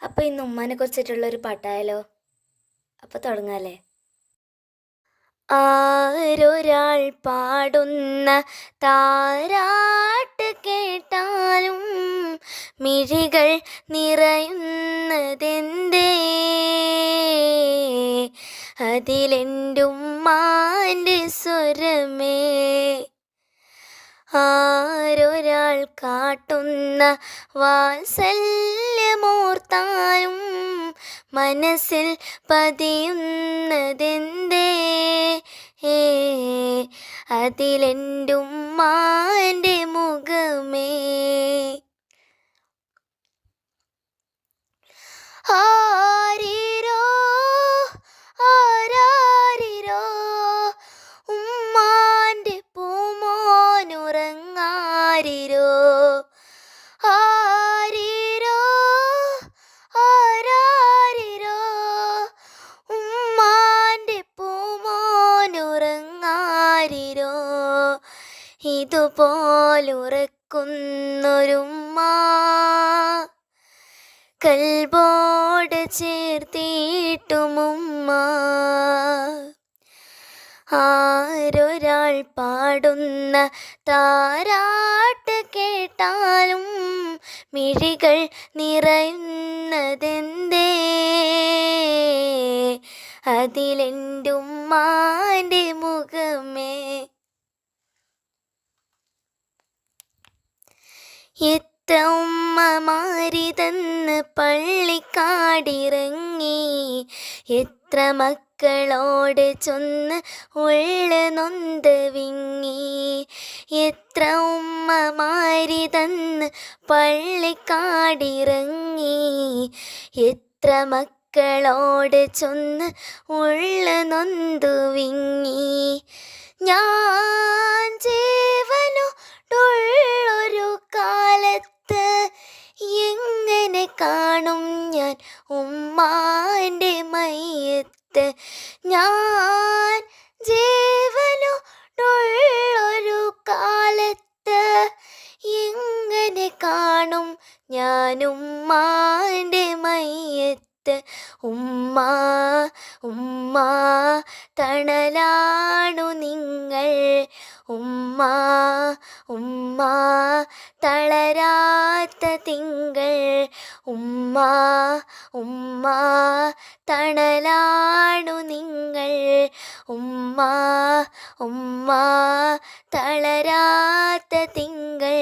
അപ്പോൾ ഇന്ന് ഉമ്മാനെ കുറിച്ചിട്ടുള്ളൊരു പാട്ടായാലോ? അപ്പോൾ തുടങ്ങാല്ലേ? ആരൊരാൾ പാടുന്ന താരാട്ട് കേട്ടാലും മിഴികൾ നിറയുന്നതെന്തേ? അതിലെൻ്റുമ്മാൻ്റെ സ്വരമേ. ആരൊരാൾ കാട്ടുന്ന വാത്സല്യമോർത്താലും മനസ്സിൽ പതിയുന്നതെന്തേ? അതിലെൻ്റുമ്മാൻ്റെ മുഖമേ. ആരീരോ ആരാരിരോ ഉമ്മാൻ്റെ പൂമോനുറങ്ങാരിരോ. ആരീരോ ആരാരിരോ ഉമ്മാൻ്റെ പൂമോനുറങ്ങാരിരോ. ഇതുപോലുറക്കുന്നൊരുമ്മ കൽബോട് ചേർത്തിട്ടുമുമ്മ. ആരൊരാൾ പാടുന്ന താരാട്ട് കേട്ടാലും മിഴികൾ നിറയുന്നതെന്തേ? അതിലെൻ്റുമ്മാൻ്റെ മുഖമേ. എത്ര ഉമ്മമാരിതന്ന് പള്ളിക്കാടിറങ്ങി, എത്ര മക്കളോട് ചൊന്ന് ഉള്ളു നൊന്ത് വിങ്ങി. എത്ര ഉമ്മമാരിതന്ന് പള്ളിക്കാടിറങ്ങി, എത്ര മക്കളോട് ചൊന്ന് ഉള്ളു നൊന്തു വിങ്ങി. ഞാൻ ജീവനോടുള്ളൊരു കാലത്ത് എങ്ങനെ കാണും ഞാൻ ഉമ്മാൻ്റെ മയ്യത്ത്? ഞാൻ ജീവനോടുള്ളൊരു കാലത്ത് എങ്ങനെ കാണും ഞാൻ ഉമ്മാൻ്റെ മയ്യത്ത്? ഉമ്മ ഉമ്മ തണലാണു നിങ്ങൾ, ഉമ്മ ഉമ്മ തളരാത്ത തിങ്കൾ, ഉമ്മ ഉമ്മ തണലാണു നിങ്ങൾ, ഉമ്മ ഉമ്മ തളരാത്ത തിങ്കൾ.